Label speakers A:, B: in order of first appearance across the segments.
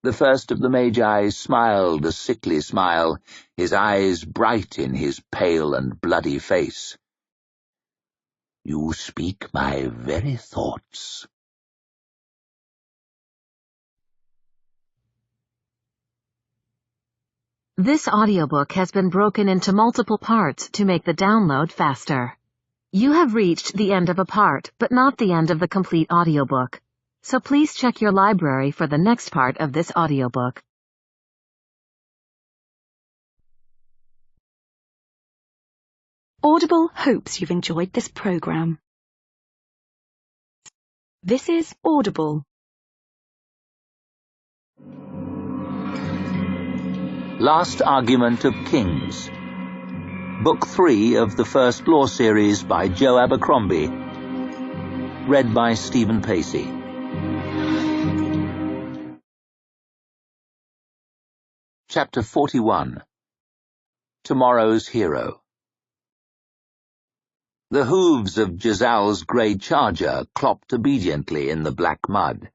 A: The first of the Magi smiled a sickly smile, his eyes bright in his pale and bloody face. "You speak my very thoughts."
B: This audiobook has been broken into multiple parts to make the download faster. You have reached the end of a part, but not the end of the complete audiobook. So please check your library for the next part of this audiobook.
C: Audible hopes you've enjoyed this program. This is Audible.
A: Last Argument of Kings. Book 3 of the first law series by Joe Abercrombie. Read by Stephen Pacey. Chapter 41. Tomorrow's Hero. The hooves of Jezal's grey charger clopped obediently in the black mud.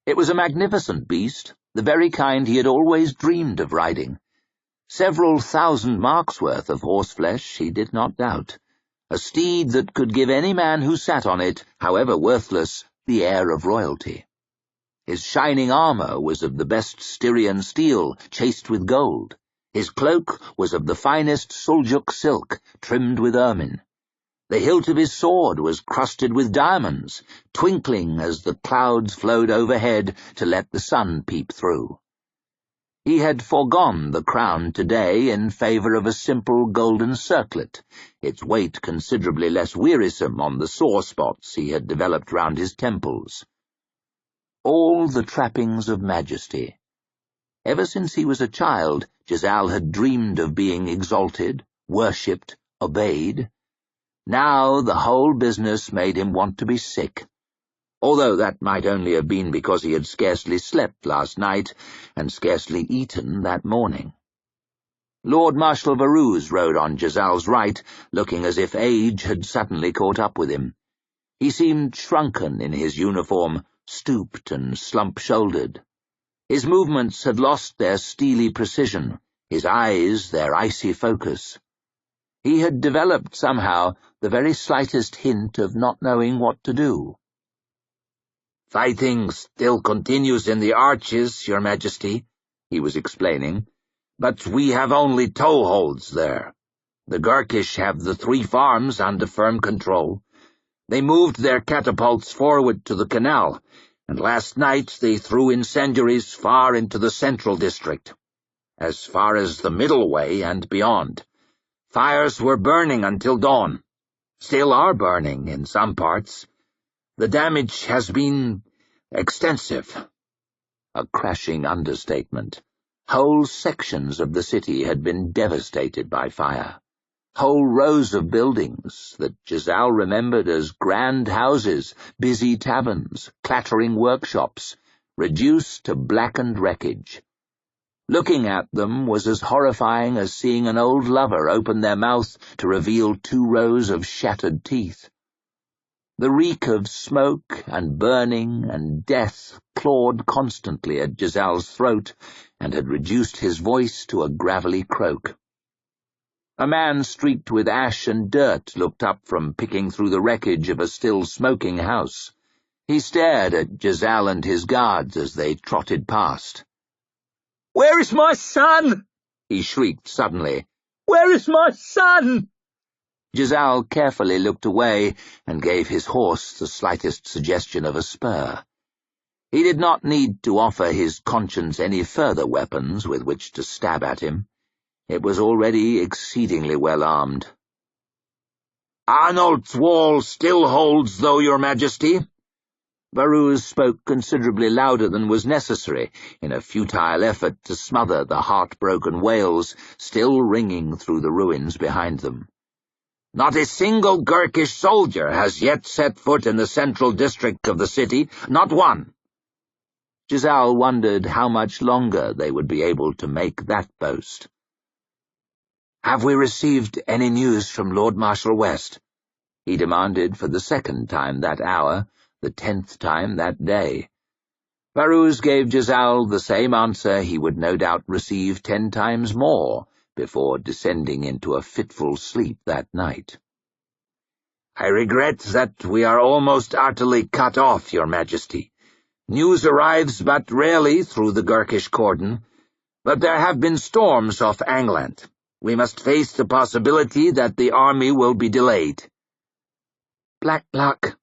A: It was a magnificent beast, the very kind he had always dreamed of riding. Several thousand marks' worth of horseflesh, he did not doubt. A steed that could give any man who sat on it, however worthless, the air of royalty. His shining armour was of the best Styrian steel, chased with gold. His cloak was of the finest Suljuk silk, trimmed with ermine. The hilt of his sword was crusted with diamonds, twinkling as the clouds flowed overhead to let the sun peep through. He had foregone the crown today in favour of a simple golden circlet, its weight considerably less wearisome on the sore spots he had developed round his temples. All the trappings of majesty. Ever since he was a child, Jezal had dreamed of being exalted, worshipped, obeyed. Now the whole business made him want to be sick, although that might only have been because he had scarcely slept last night and scarcely eaten that morning. Lord Marshal Varuz rode on Jezal's right, looking as if age had suddenly caught up with him. He seemed shrunken in his uniform, stooped and slump-shouldered. His movements had lost their steely precision, his eyes their icy focus. He had developed somehow the very slightest hint of not knowing what to do. "Fighting still continues in the arches, Your Majesty," he was explaining, "but we have only toeholds there. The Gurkish have the 3 farms under firm control. They moved their catapults forward to the canal, and last night they threw incendiaries far into the central district, as far as the Middle Way and beyond. Fires were burning until dawn. Still are burning in some parts. The damage has been extensive." A crashing understatement. Whole sections of the city had been devastated by fire. Whole rows of buildings that Jezal remembered as grand houses, busy taverns, clattering workshops, reduced to blackened wreckage. Looking at them was as horrifying as seeing an old lover open their mouth to reveal 2 rows of shattered teeth. The reek of smoke and burning and death clawed constantly at Jezal's throat and had reduced his voice to a gravelly croak. A man streaked with ash and dirt looked up from picking through the wreckage of a still smoking house. He stared at Jezal and his guards as they trotted past. "Where is my son?" he shrieked suddenly. "Where is my son?" Jezal carefully looked away and gave his horse the slightest suggestion of a spur. He did not need to offer his conscience any further weapons with which to stab at him. It was already exceedingly well armed. "Arnold's wall still holds, though, Your Majesty." Varuz spoke considerably louder than was necessary, in a futile effort to smother the heartbroken wails still ringing through the ruins behind them. "Not a single Gurkish soldier has yet set foot in the central district of the city, not one." Jezal wondered how much longer they would be able to make that boast. "Have we received any news from Lord Marshal West?" he demanded for the 2nd time that hour, the 10th time that day. Varouz gave Giselle the same answer he would no doubt receive 10 times more before descending into a fitful sleep that night. "I regret that we are almost utterly cut off, Your Majesty. News arrives but rarely through the Gurkish cordon, but there have been storms off England. We must face the possibility that the army will be delayed." "Black luck,"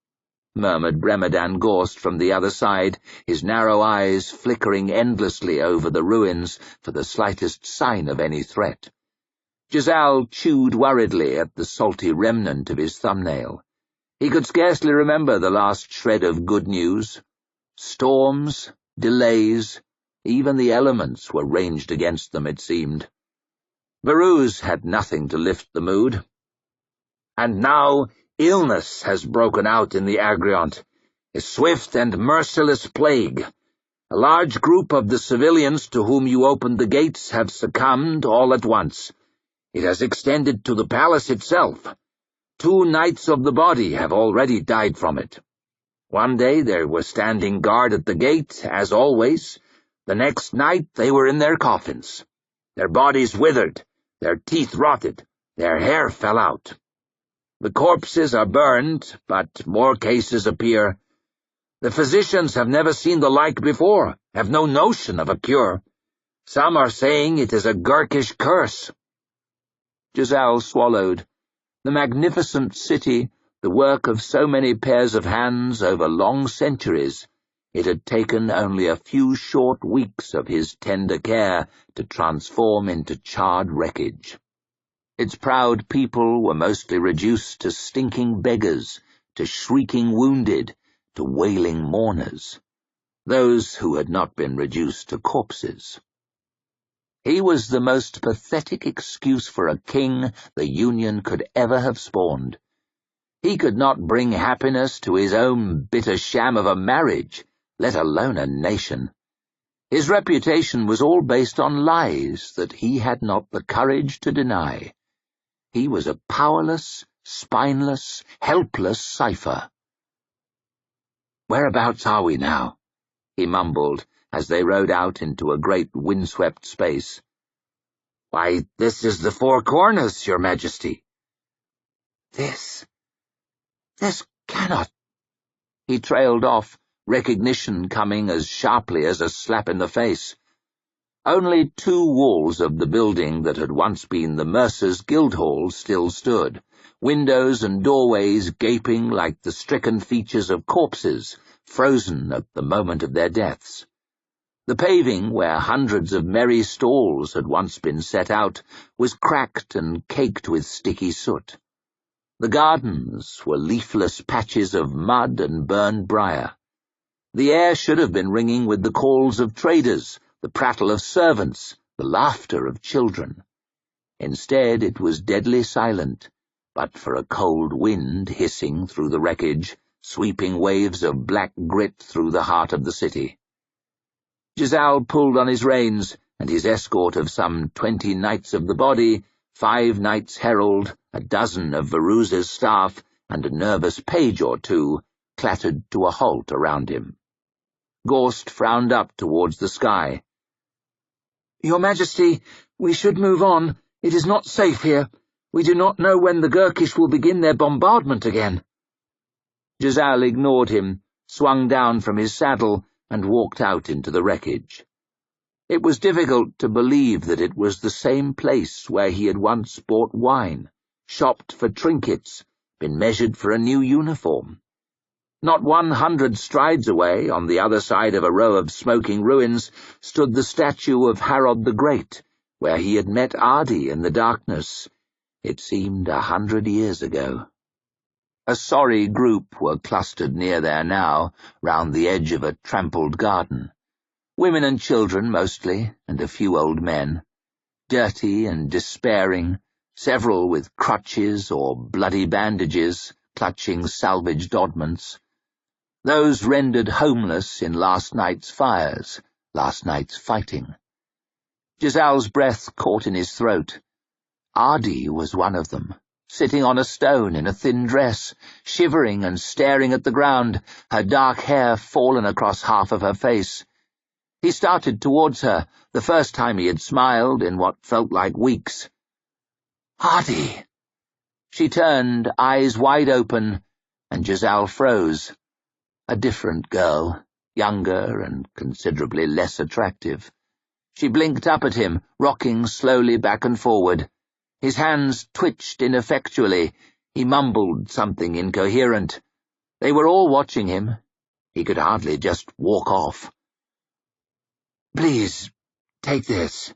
A: murmured Bremedan Gorst from the other side, his narrow eyes flickering endlessly over the ruins for the slightest sign of any threat. Giselle chewed worriedly at the salty remnant of his thumbnail. He could scarcely remember the last shred of good news. Storms, delays, even the elements were ranged against them, it seemed. Varouz had nothing to lift the mood. "And now illness has broken out in the Agriont, a swift and merciless plague. A large group of the civilians to whom you opened the gates have succumbed all at once. It has extended to the palace itself. 2 knights of the body have already died from it. One day they were standing guard at the gate, as always. The next night they were in their coffins. Their bodies withered, their teeth rotted, their hair fell out. The corpses are burned, but more cases appear. The physicians have never seen the like before, have no notion of a cure. Some are saying it is a Gurkish curse." Giselle swallowed. The magnificent city, the work of so many pairs of hands over long centuries, it had taken only a few short weeks of his tender care to transform into charred wreckage. Its proud people were mostly reduced to stinking beggars, to shrieking wounded, to wailing mourners, those who had not been reduced to corpses. He was the most pathetic excuse for a king the Union could ever have spawned. He could not bring happiness to his own bitter sham of a marriage, let alone a nation. His reputation was all based on lies that he had not the courage to deny. He was a powerless, spineless, helpless cipher. "Whereabouts are we now?" he mumbled, as they rode out into a great windswept space. "Why, this is the Four Corners, Your Majesty." This cannot—" He trailed off, recognition coming as sharply as a slap in the face. Only 2 walls of the building that had once been the Mercers' Guildhall still stood, windows and doorways gaping like the stricken features of corpses, frozen at the moment of their deaths. The paving, where hundreds of merry stalls had once been set out, was cracked and caked with sticky soot. The gardens were leafless patches of mud and burned briar. The air should have been ringing with the calls of traders, the prattle of servants, the laughter of children. Instead, it was deadly silent, but for a cold wind hissing through the wreckage, sweeping waves of black grit through the heart of the city. Giselle pulled on his reins, and his escort of some 20 knights of the body, 5 knights herald, a dozen of Varouz's staff, and a nervous page or 2, clattered to a halt around him. Gorst frowned up towards the sky. "Your Majesty, we should move on. It is not safe here. We do not know when the Gurkish will begin their bombardment again." Giselle ignored him, swung down from his saddle, and walked out into the wreckage. It was difficult to believe that it was the same place where he had once bought wine, shopped for trinkets, been measured for a new uniform. Not 100 strides away, on the other side of a row of smoking ruins, stood the statue of Harald the Great, where he had met Adi in the darkness. It seemed 100 years ago. A sorry group were clustered near there now, round the edge of a trampled garden. Women and children mostly, and a few old men. Dirty and despairing, several with crutches or bloody bandages, clutching salvaged oddments. Those rendered homeless in last night's fires, last night's fighting. Giselle's breath caught in his throat. Adi was one of them, sitting on a stone in a thin dress, shivering and staring at the ground, her dark hair fallen across half of her face. He started towards her, the first time he had smiled in what felt like weeks. "Hardy!" She turned, eyes wide open, and Giselle froze. A different girl, younger and considerably less attractive. She blinked up at him, rocking slowly back and forward. His hands twitched ineffectually. He mumbled something incoherent. They were all watching him. He could hardly just walk off. "Please, take this."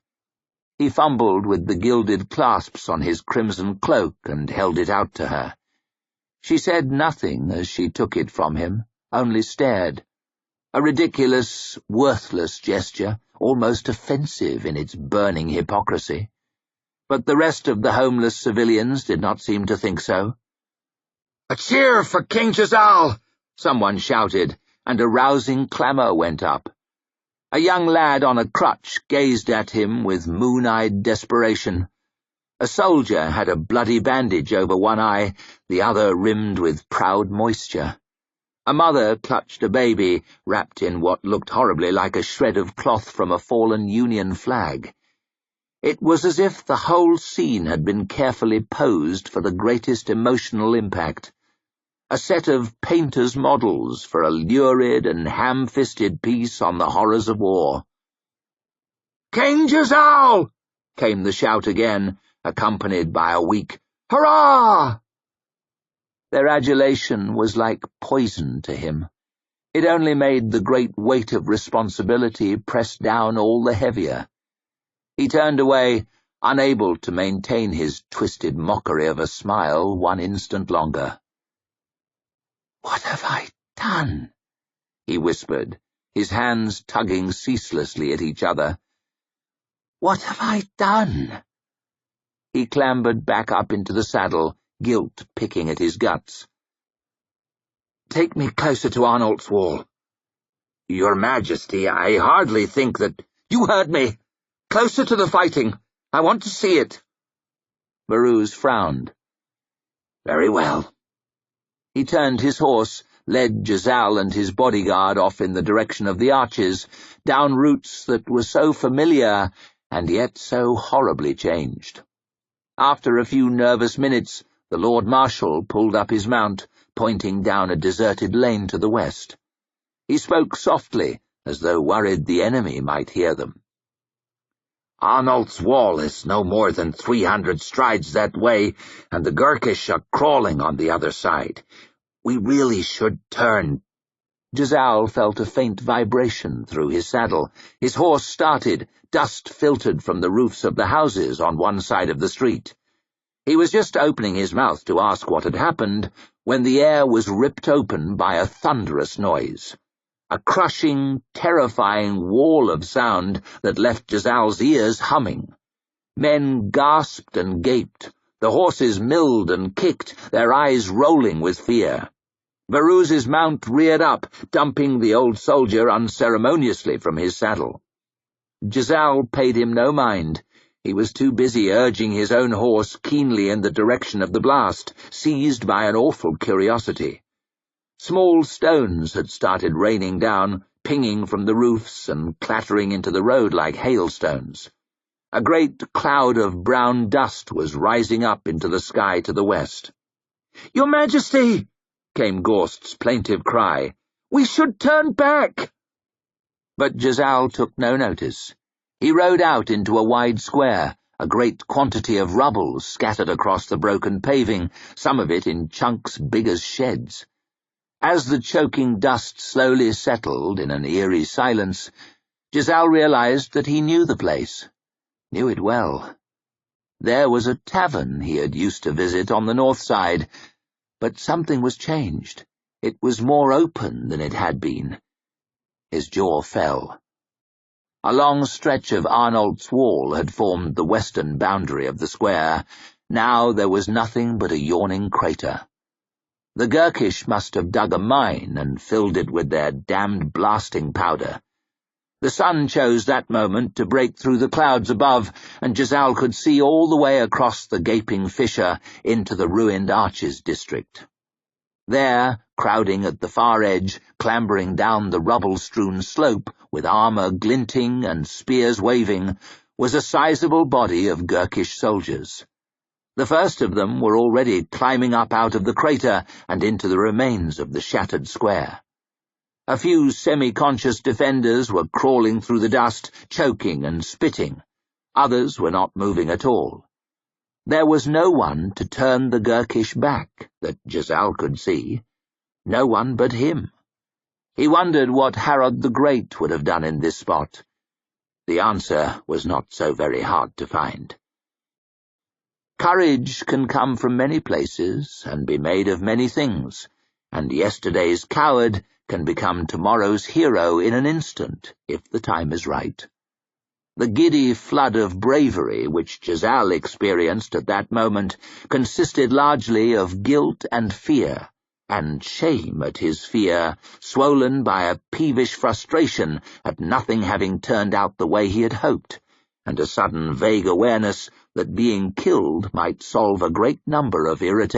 A: He fumbled with the gilded clasps on his crimson cloak and held it out to her. She said nothing as she took it from him, only stared. A ridiculous, worthless gesture, almost offensive in its burning hypocrisy. But the rest of the homeless civilians did not seem to think so. "A cheer for King Giselle!" someone shouted, and a rousing clamour went up. A young lad on a crutch gazed at him with moon-eyed desperation. A soldier had a bloody bandage over one eye, the other rimmed with proud moisture. A mother clutched a baby, wrapped in what looked horribly like a shred of cloth from a fallen Union flag. It was as if the whole scene had been carefully posed for the greatest emotional impact. A set of painter's models for a lurid and ham-fisted piece on the horrors of war. "King Giselle!" came the shout again, accompanied by a weak "Hurrah!" Their adulation was like poison to him. It only made the great weight of responsibility press down all the heavier. He turned away, unable to maintain his twisted mockery of a smile one instant longer. "What have I done?" he whispered, his hands tugging ceaselessly at each other. "What have I done?" He clambered back up into the saddle, guilt picking at his guts. "Take me closer to Arnold's wall." "Your Majesty, I hardly think that—" "You heard me! Closer to the fighting! I want to see it!" Baruz frowned. "Very well." He turned his horse, led Giselle and his bodyguard off in the direction of the arches, down routes that were so familiar and yet so horribly changed. After a few nervous minutes, the Lord Marshal pulled up his mount, pointing down a deserted lane to the west. He spoke softly, as though worried the enemy might hear them. "Arnold's wall is no more than 300 strides that way, and the Gurkish are crawling on the other side. We really should turn." Giselle felt a faint vibration through his saddle. His horse started, dust filtered from the roofs of the houses on one side of the street. He was just opening his mouth to ask what had happened when the air was ripped open by a thunderous noise. A crushing, terrifying wall of sound that left Giselle's ears humming. Men gasped and gaped. The horses milled and kicked, their eyes rolling with fear. Baruz's mount reared up, dumping the old soldier unceremoniously from his saddle. Giselle paid him no mind. He was too busy urging his own horse keenly in the direction of the blast, seized by an awful curiosity. Small stones had started raining down, pinging from the roofs and clattering into the road like hailstones. A great cloud of brown dust was rising up into the sky to the west. "Your Majesty!" came Gorst's plaintive cry. "We should turn back!" But Giselle took no notice. He rode out into a wide square, a great quantity of rubble scattered across the broken paving, some of it in chunks big as sheds. As the choking dust slowly settled in an eerie silence, Giselle realized that he knew the place, knew it well. There was a tavern he had used to visit on the north side, but something was changed. It was more open than it had been. His jaw fell. A long stretch of Arnold's wall had formed the western boundary of the square. Now there was nothing but a yawning crater. The Gurkish must have dug a mine and filled it with their damned blasting powder. The sun chose that moment to break through the clouds above, and Giselle could see all the way across the gaping fissure into the ruined Arches district. There, crowding at the far edge, clambering down the rubble-strewn slope, with armour glinting and spears waving, was a sizable body of Gurkish soldiers. The first of them were already climbing up out of the crater and into the remains of the shattered square. A few semi-conscious defenders were crawling through the dust, choking and spitting. Others were not moving at all. There was no one to turn the Gurkish back, that Giselle could see. No one but him. He wondered what Herod the Great would have done in this spot. The answer was not so very hard to find. Courage can come from many places and be made of many things, and yesterday's coward can become tomorrow's hero in an instant, if the time is right. The giddy flood of bravery which Giselle experienced at that moment consisted largely of guilt and fear, and shame at his fear, swollen by a peevish frustration at nothing having turned out the way he had hoped, and a sudden vague awareness that being killed might solve a great number of irritating